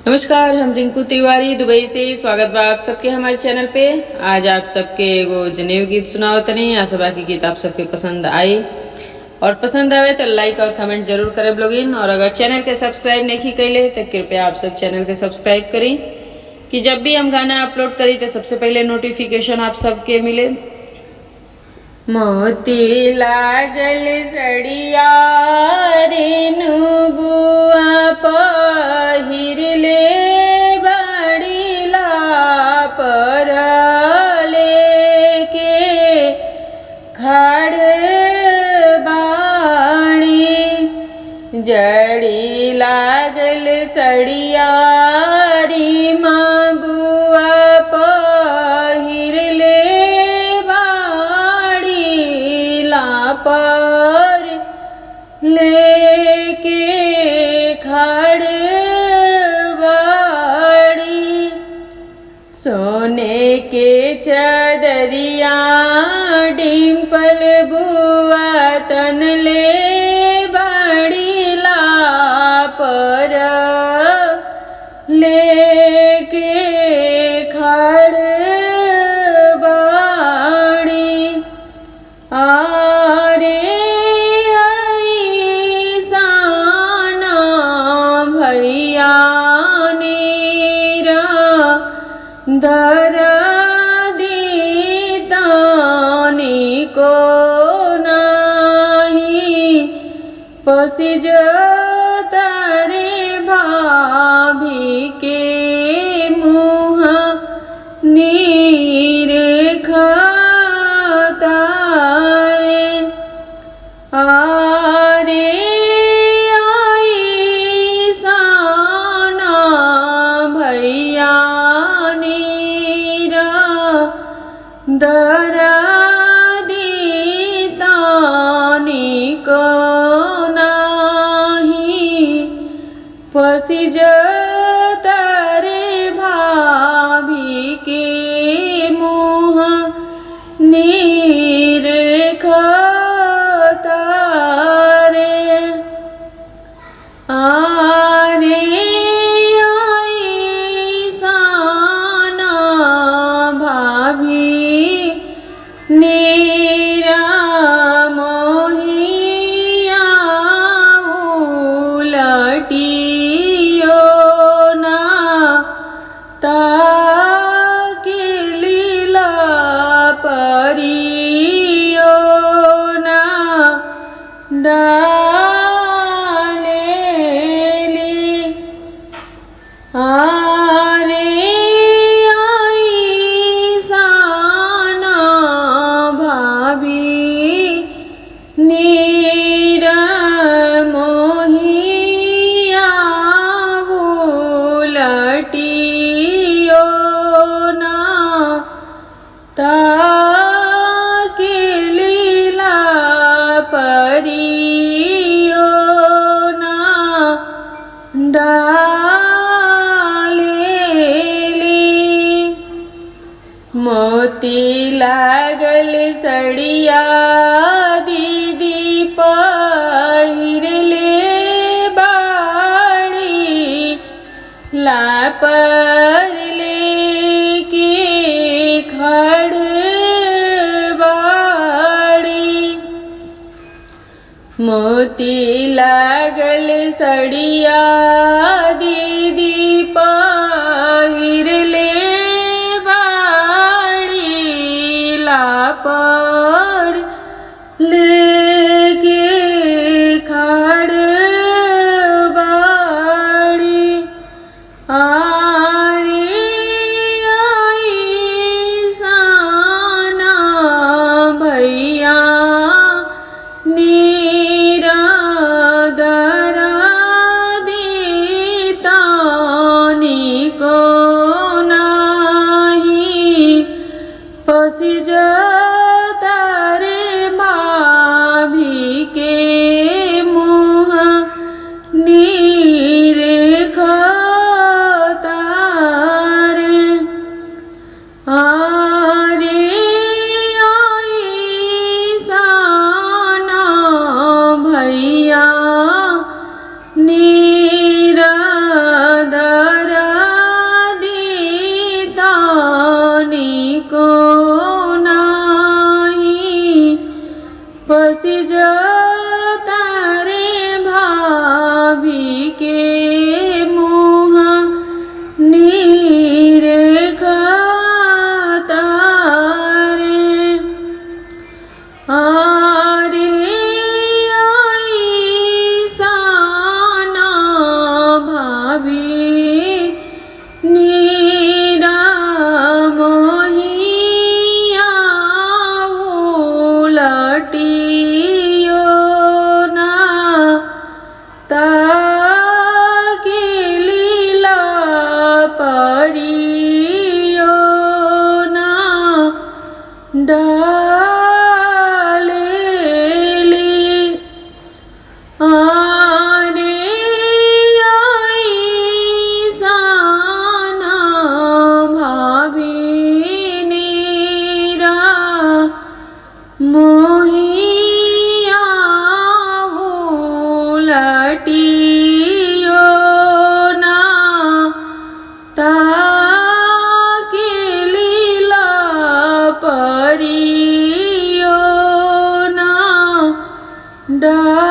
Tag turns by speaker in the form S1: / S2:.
S1: नमस्कार, हम रिंकू तिवारी दुबई से स्वागत बा आप सबके हमारे चैनल पे। आज आप सबके एगो जनेऊ गीत सुनाओ तनी। आशा बा की गीत आप सबके पसंद आई और पसंद आवे तो लाइक और कमेंट जरूर करे ब्लॉगिन। और अगर चैनल के सब्सक्राइब नहीं कैले तो कृपया आप सब चैनल के सब्सक्राइब करी कि जब भी हम गाना अपलोड करी तो सबसे पहले नोटिफिकेशन आप सबके मिले। मोती लागल सड़िया रेनु बुआ पहिरले बड़ीला पर लेके खड़ बाणी जड़ी लागल सड़िया री माँ बुआ पहिरले पर लेके खड़ बाड़ी सोने के चदरिया डिम्पल बुआ तन ले बड़ी ला पर लेके खड़ बाड़ी दर दी तानी को नाही पसिज तारे भाभी के मुँह नीर खातारे आरे आई साना भैया दरा दी तानी को नाही पसिज तारे भाभी के मुँह नीर खातारे आरे आई साना भाभी नीरा मोहिया उलटियो ना ताके लीला परियो ना डालेली आरे नीरा मोहिया उलटियो ना ताके लीला परियो ना डालेली मोती लागल सड़िया दीदी पहिरले बाड़ी ला पर लेके खड़ बाड़ी मोती लागल सड़िया दीदी पहिरले बाड़ी ला पर लेके खड़ बाड़ी आरे आई साना भैया नीरा दरा दी डाल